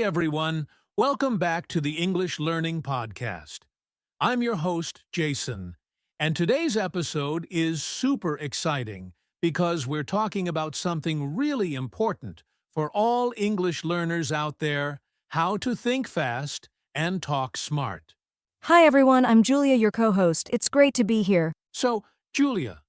everyone. Welcome back to the English Learning Podcast. I'm your host, Jason, and today's episode is super exciting because we're talking about something really important for all English learners out there: how to think fast and talk smart. Hi everyone, I'm Julia, your co-host. It's great to be here. So, Julia,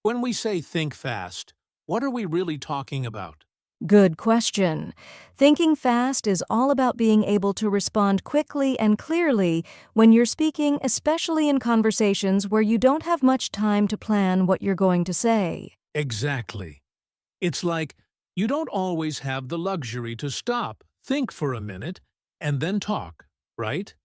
when we say think fast, what are we really talking about? Good question. Thinking fast is all about being able to respond quickly and clearly when you're speaking, especially in conversations where you don't have much time to plan what you're going to say. Exactly. It's like you don't always have the luxury to stop, think for a minute, and then talk, right?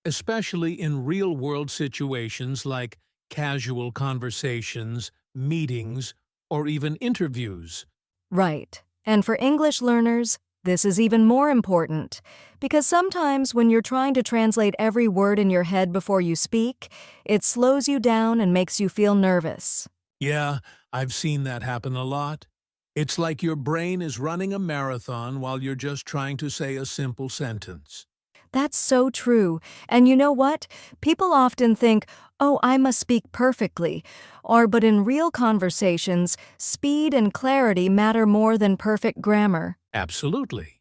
Especially in real-world situations like casual conversations, meetings, or even interviews. Right. And for English learners, this is even more important, because sometimes when you're trying to translate every word in your head before you speak, it slows you down and makes you feel nervous. Yeah, I've seen that happen a lot. It's like your brain is running a marathon while you're just trying to say a simple sentence. That's so true. And you know what? People often think, oh, I must speak perfectly. But in real conversations, speed and clarity matter more than perfect grammar. Absolutely.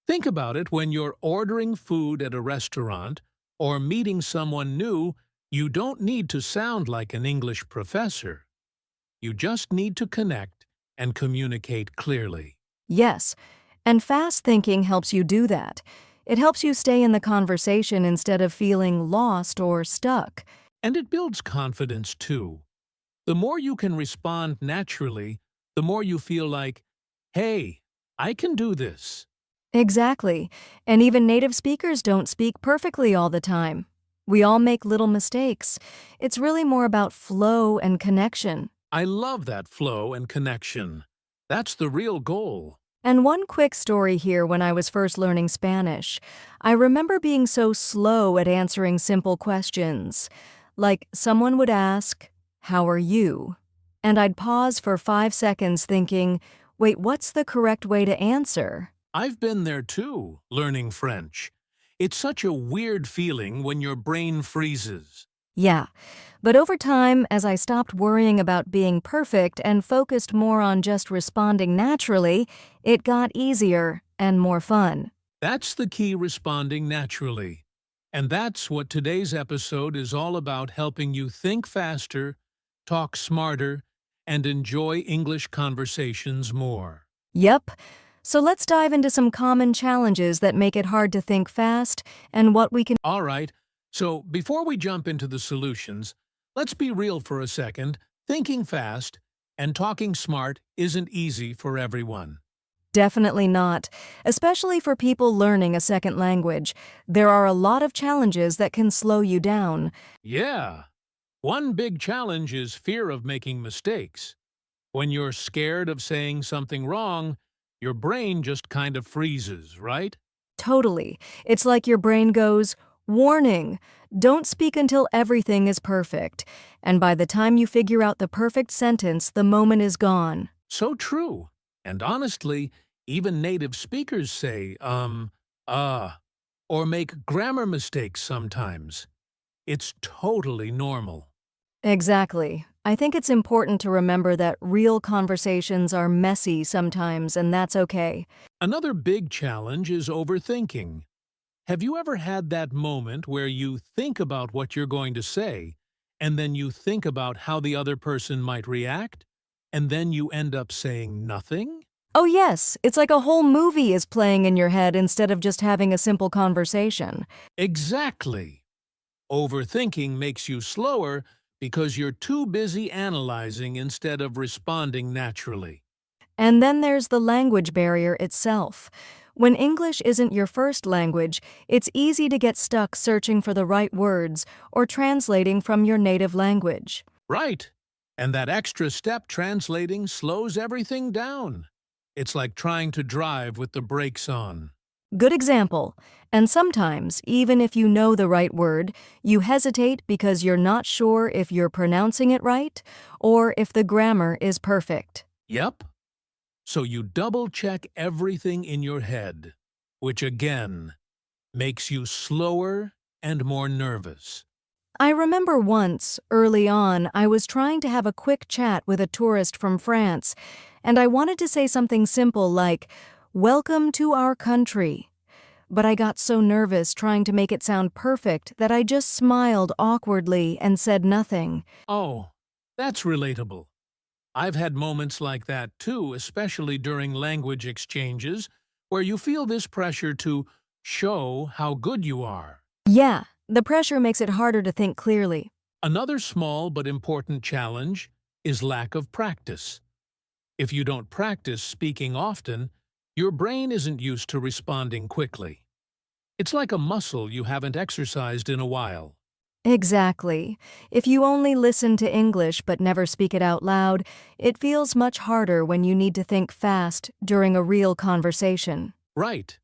Think about it when you're ordering food at a restaurant or meeting someone new. You don't need to sound like an English professor. You just need to connect and communicate clearly. Yes, and fast thinking helps you do that. It helps you stay in the conversation instead of feeling lost or stuck. And it builds confidence too. The more you can respond naturally, the more you feel like, hey, I can do this. Exactly. And even native speakers don't speak perfectly all the time. We all make little mistakes. It's really more about flow and connection. I love that flow and connection. That's the real goal. And one quick story here: when I was first learning Spanish, I remember being so slow at answering simple questions. Like someone would ask, "How are you?" And I'd pause for 5 seconds thinking, wait, what's the correct way to answer? I've been there too, learning French. It's such a weird feeling when your brain freezes. Yeah, but over time, as I stopped worrying about being perfect and focused more on just responding naturally, it got easier and more fun. That's the key: responding naturally. And that's what today's episode is all about: helping you think faster, talk smarter, and enjoy English conversations more. Yep. So let's dive into some common challenges that make it hard to think fast and what we can. All right, so before we jump into the solutions, let's be real for a second. Thinking fast and talking smart isn't easy for everyone. Definitely not. Especially for people learning a second language, there are a lot of challenges that can slow you down. Yeah, one big challenge is fear of making mistakes. When you're scared of saying something wrong, your brain just kind of freezes, right? Totally. It's like your brain goes, "Warning, don't speak until everything is perfect." And by the time you figure out the perfect sentence, the moment is gone. So true. And honestly, even native speakers say, or make grammar mistakes sometimes. It's totally normal. Exactly. I think it's important to remember that real conversations are messy sometimes, and that's okay. Another big challenge is overthinking. Have you ever had that moment where you think about what you're going to say, and then you think about how the other person might react, and then you end up saying nothing? Oh, yes, it's like a whole movie is playing in your head instead of just having a simple conversation. Exactly. Overthinking makes you slower because you're too busy analyzing instead of responding naturally. And then there's the language barrier itself. When English isn't your first language, it's easy to get stuck searching for the right words or translating from your native language. Right. And that extra step, translating, slows everything down. It's like trying to drive with the brakes on. Good example. And sometimes, even if you know the right word, you hesitate because you're not sure if you're pronouncing it right or if the grammar is perfect. Yep. So you double-check everything in your head. which again makes you slower and more nervous. I remember once, early on, I was trying to have a quick chat with a tourist from France, and I wanted to say something simple like, "Welcome to our country." But I got so nervous trying to make it sound perfect that I just smiled awkwardly and said nothing. Oh, that's relatable. I've had moments like that too, especially during language exchanges, where you feel this pressure to show how good you are. Yeah, the pressure makes it harder to think clearly. Another small but important challenge is lack of practice. If you don't practice speaking often, your brain isn't used to responding quickly. It's like a muscle you haven't exercised in a while. Exactly. If you only listen to English but never speak it out loud, it feels much harder when you need to think fast during a real conversation. Right.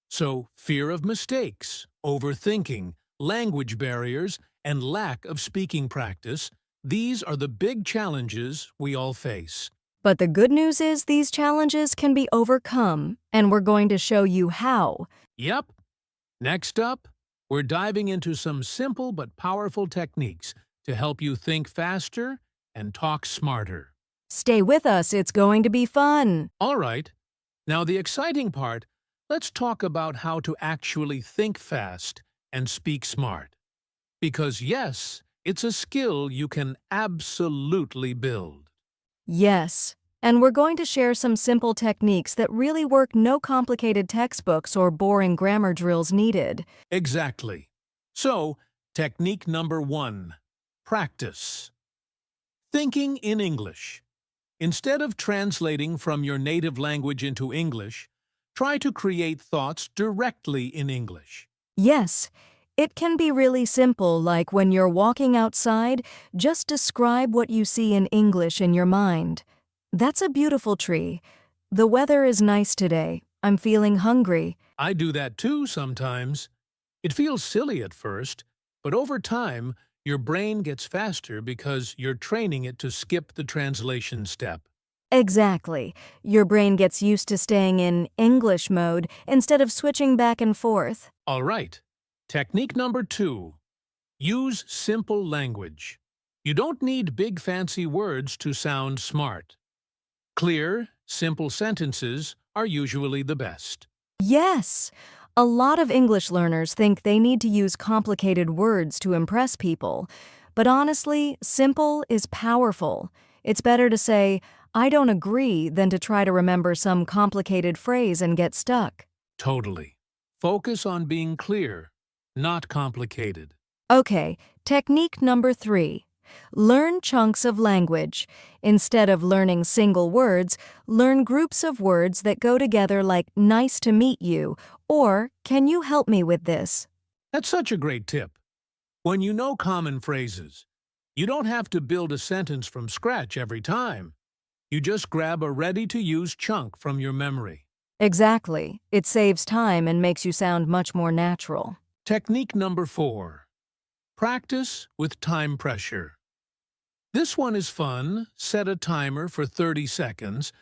So, fear of mistakes, overthinking, language barriers, and lack of speaking practice, these are the big challenges we all face. But the good news is these challenges can be overcome, and we're going to show you how. Yep. Next up, we're diving into some simple but powerful techniques to help you think faster and talk smarter. Stay with us, it's going to be fun. All right. Now, the exciting part, let's talk about how to actually think fast and speak smart. Because yes, it's a skill you can absolutely build. Yes, and we're going to share some simple techniques that really work, no complicated textbooks or boring grammar drills needed. Exactly. So, technique number 1, practice. Thinking in English. Instead of translating from your native language into English, try to create thoughts directly in English. Yes, it can be really simple, like when you're walking outside, just describe what you see in English in your mind. That's a beautiful tree. The weather is nice today. I'm feeling hungry. I do that too sometimes. It feels silly at first, but over time, your brain gets faster because you're training it to skip the translation step. Exactly. Your brain gets used to staying in English mode instead of switching back and forth. All right. Technique number 2. Use simple language. You don't need big fancy words to sound smart. Clear, simple sentences are usually the best. Yes, a lot of English learners think they need to use complicated words to impress people. But honestly, simple is powerful. It's better to say, "I don't agree," than to try to remember some complicated phrase and get stuck. Totally. Focus on being clear, not complicated. Okay, technique number 3. Learn chunks of language. Instead of learning single words, learn groups of words that go together like "nice to meet you" or "can you help me with this?" That's such a great tip. When you know common phrases, you don't have to build a sentence from scratch every time. You just grab a ready-to-use chunk from your memory. Exactly. It saves time and makes you sound much more natural. Technique number 4. Practice with time pressure. This one is fun. Set a timer for 30 seconds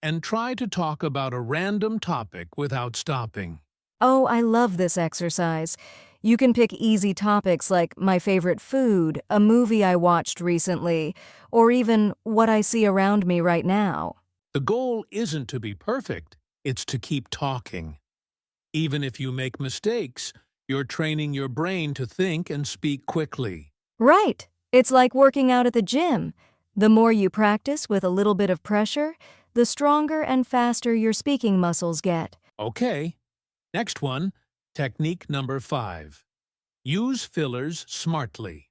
and try to talk about a random topic without stopping. Oh, I love this exercise. You can pick easy topics like my favorite food, a movie I watched recently, or even what I see around me right now. The goal isn't to be perfect, it's to keep talking. Even if you make mistakes, you're training your brain to think and speak quickly. Right. It's like working out at the gym. The more you practice with a little bit of pressure, the stronger and faster your speaking muscles get. Okay. Next one, technique number 5. Use fillers smartly.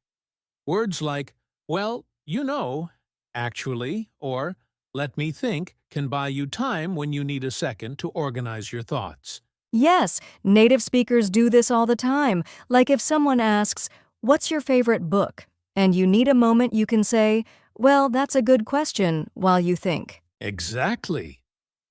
Words like, well, you know, actually, or let me think can buy you time when you need a second to organize your thoughts. Yes, native speakers do this all the time. Like if someone asks, "What's your favorite book?" and you need a moment, you can say, "Well, that's a good question," while you think. Exactly.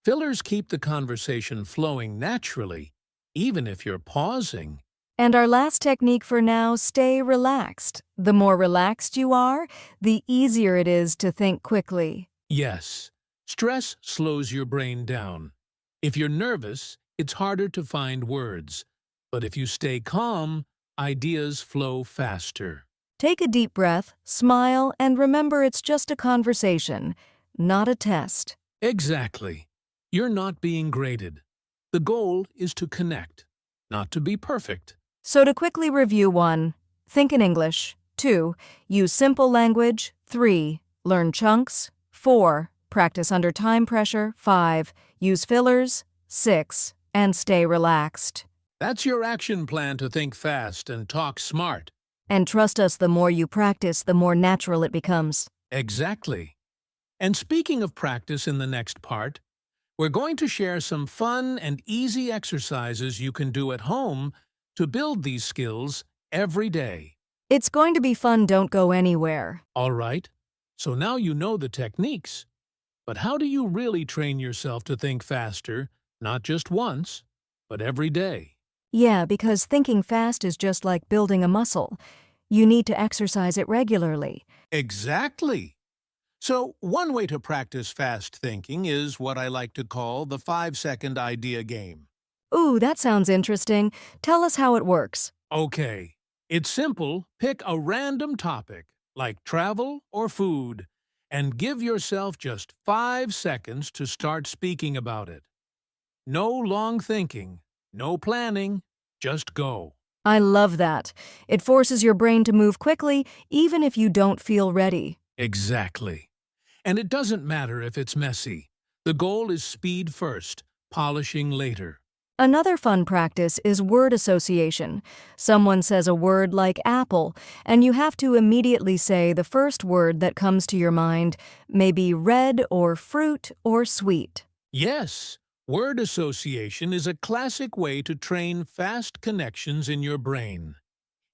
Fillers keep the conversation flowing naturally, even if you're pausing. And our last technique for now, stay relaxed. The more relaxed you are, the easier it is to think quickly. Yes, stress slows your brain down. If you're nervous, it's harder to find words. But if you stay calm, ideas flow faster. Take a deep breath, smile, and remember it's just a conversation, not a test. Exactly. You're not being graded. The goal is to connect, not to be perfect. So to quickly review: 1. Think in English. 2. Use simple language. 3. Learn chunks. 4. Practice under time pressure. 5. Use fillers. 6. And stay relaxed. That's your action plan to think fast and talk smart. And trust us, the more you practice, the more natural it becomes. Exactly. And speaking of practice in the next part, we're going to share some fun and easy exercises you can do at home to build these skills every day. It's going to be fun. Don't go anywhere. All right, so now you know the techniques. But how do you really train yourself to think faster, not just once, but every day? Yeah, because thinking fast is just like building a muscle. You need to exercise it regularly. Exactly. So one way to practice fast thinking is what I like to call the 5-second idea game. Ooh, that sounds interesting. Tell us how it works. Okay, it's simple. Pick a random topic, like travel or food, and give yourself just 5 seconds to start speaking about it. No long thinking, no planning, just go. I love that. It forces your brain to move quickly, even if you don't feel ready. Exactly. And it doesn't matter if it's messy. The goal is speed first, polishing later. Another fun practice is word association. Someone says a word like apple, and you have to immediately say the first word that comes to your mind, maybe red or fruit or sweet. Yes, word association is a classic way to train fast connections in your brain.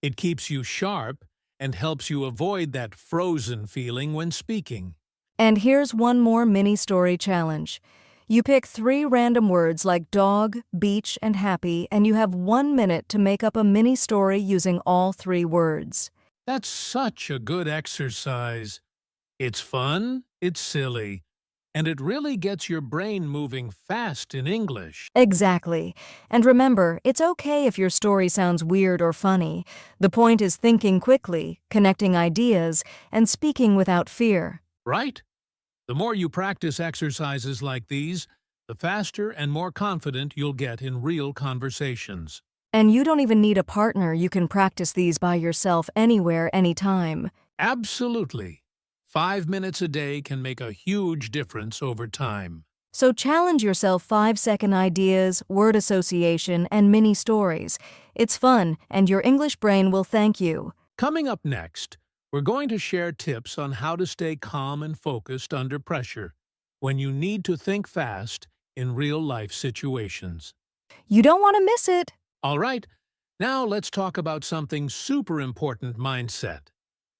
It keeps you sharp and helps you avoid that frozen feeling when speaking. And here's one more mini story challenge. You pick 3 random words like dog, beach, and happy, and you have 1 minute to make up a mini story using all 3 words. That's such a good exercise. It's fun, it's silly, and it really gets your brain moving fast in English. Exactly. And remember, it's okay if your story sounds weird or funny. The point is thinking quickly, connecting ideas, and speaking without fear. Right? The more you practice exercises like these, the faster and more confident you'll get in real conversations. And you don't even need a partner. You can practice these by yourself anywhere, anytime. Absolutely. 5 minutes a day can make a huge difference over time. So challenge yourself: 5-second ideas, word association, and mini stories. It's fun, and your English brain will thank you. Coming up next, we're going to share tips on how to stay calm and focused under pressure when you need to think fast in real-life situations. You don't want to miss it. All right, now let's talk about something super important: mindset.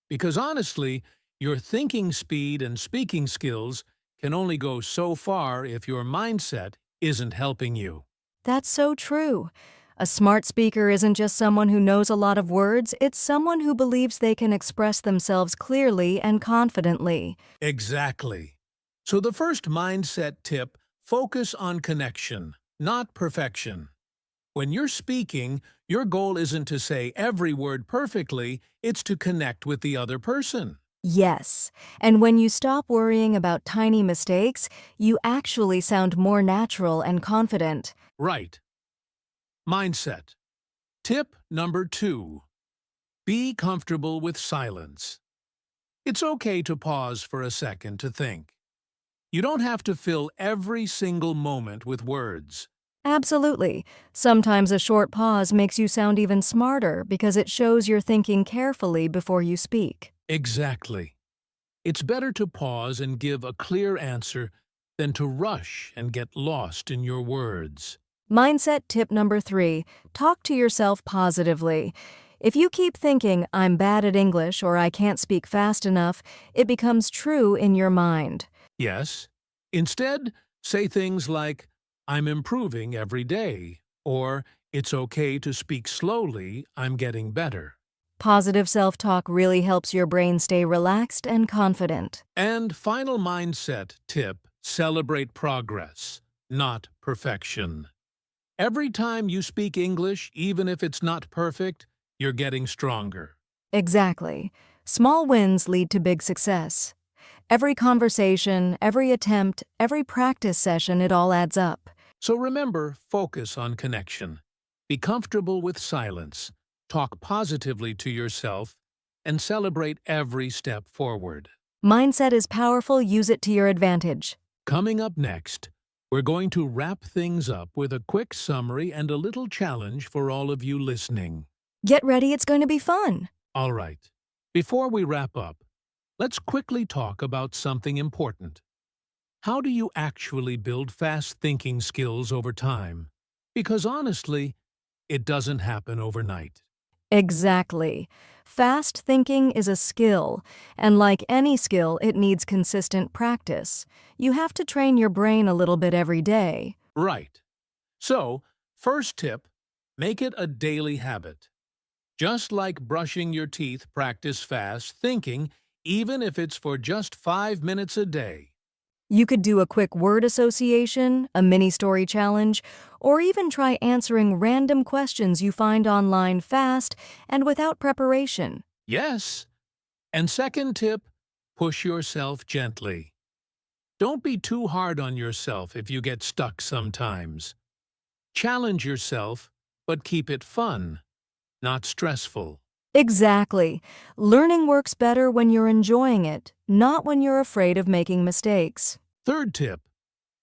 Because honestly, your thinking speed and speaking skills can only go so far if your mindset isn't helping you. That's so true. A smart speaker isn't just someone who knows a lot of words, it's someone who believes they can express themselves clearly and confidently. Exactly. So the first mindset tip: focus on connection, not perfection. When you're speaking, your goal isn't to say every word perfectly, it's to connect with the other person. Yes, and when you stop worrying about tiny mistakes, you actually sound more natural and confident. Right. Mindset. Tip number 2. Be comfortable with silence. It's okay to pause for a second to think. You don't have to fill every single moment with words. Absolutely. Sometimes a short pause makes you sound even smarter because it shows you're thinking carefully before you speak. Exactly. It's better to pause and give a clear answer than to rush and get lost in your words. Mindset tip number 3, talk to yourself positively. If you keep thinking, I'm bad at English or I can't speak fast enough, it becomes true in your mind. Yes. Instead, say things like, I'm improving every day, or it's okay to speak slowly, I'm getting better. Positive self-talk really helps your brain stay relaxed and confident. And final mindset tip: celebrate progress, not perfection. Every time you speak English, even if it's not perfect, you're getting stronger. Exactly. Small wins lead to big success. Every conversation, every attempt, every practice session, it all adds up. So remember, focus on connection. Be comfortable with silence. Talk positively to yourself and celebrate every step forward. Mindset is powerful, use it to your advantage. Coming up next, we're going to wrap things up with a quick summary and a little challenge for all of you listening. Get ready, it's going to be fun. All right. Before we wrap up, let's quickly talk about something important. How do you actually build fast thinking skills over time? Because honestly, it doesn't happen overnight. Exactly. Fast thinking is a skill, and like any skill, it needs consistent practice. You have to train your brain a little bit every day. Right. So, first tip, make it a daily habit. Just like brushing your teeth, practice fast thinking, even if it's for just 5 minutes a day. You could do a quick word association, a mini story challenge, or even try answering random questions you find online fast and without preparation. Yes. And second tip, push yourself gently. Don't be too hard on yourself if you get stuck sometimes. Challenge yourself, but keep it fun, not stressful. Exactly. Learning works better when you're enjoying it, not when you're afraid of making mistakes. Third tip,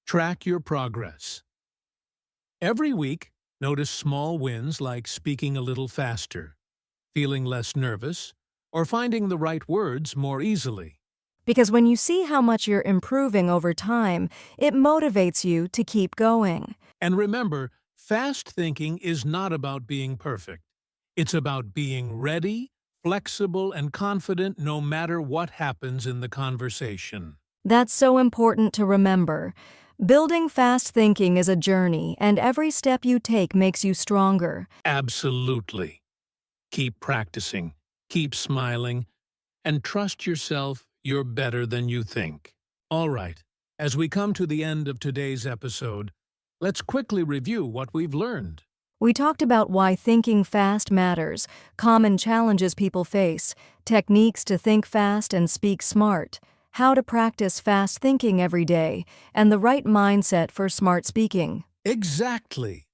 track your progress. Every week, notice small wins like speaking a little faster, feeling less nervous, or finding the right words more easily. Because when you see how much you're improving over time, it motivates you to keep going. And remember, fast thinking is not about being perfect. It's about being ready, flexible, and confident no matter what happens in the conversation. That's so important to remember. Building fast thinking is a journey, and every step you take makes you stronger. Absolutely. Keep practicing, keep smiling, and trust yourself you're better than you think. All right, as we come to the end of today's episode, let's quickly review what we've learned. We talked about why thinking fast matters, common challenges people face, techniques to think fast and speak smart, how to practice fast thinking every day, and the right mindset for smart speaking. Exactly.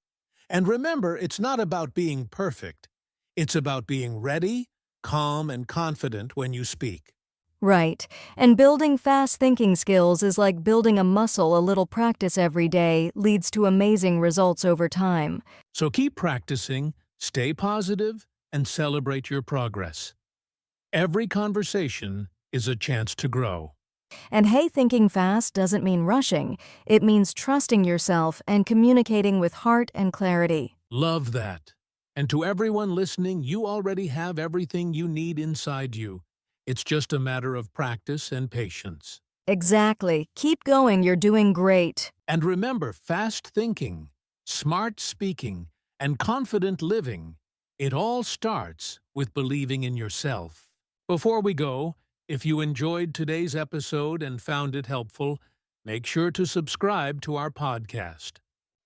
And remember, it's not about being perfect. It's about being ready, calm, and confident when you speak. Right. And building fast thinking skills is like building a muscle. A little practice every day leads to amazing results over time. So keep practicing, stay positive, and celebrate your progress. Every conversation is a chance to grow. And hey, thinking fast doesn't mean rushing. It means trusting yourself and communicating with heart and clarity. Love that. And to everyone listening, you already have everything you need inside you. It's just a matter of practice and patience. Exactly. Keep going. You're doing great. And remember, fast thinking, smart speaking, and confident living, it all starts with believing in yourself. Before we go, if you enjoyed today's episode and found it helpful, make sure to subscribe to our podcast.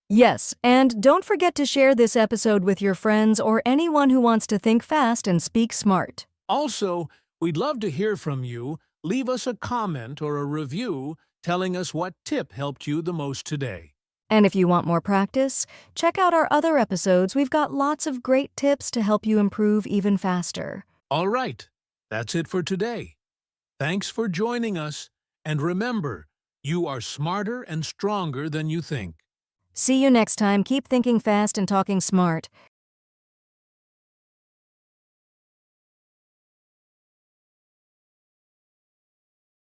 Yes, and don't forget to share this episode with your friends or anyone who wants to think fast and speak smart. Also, we'd love to hear from you. Leave us a comment or a review telling us what tip helped you the most today. And if you want more practice, check out our other episodes. We've got lots of great tips to help you improve even faster. All right, that's it for today. Thanks for joining us, and remember, you are smarter and stronger than you think. See you next time. Keep thinking fast and talking smart.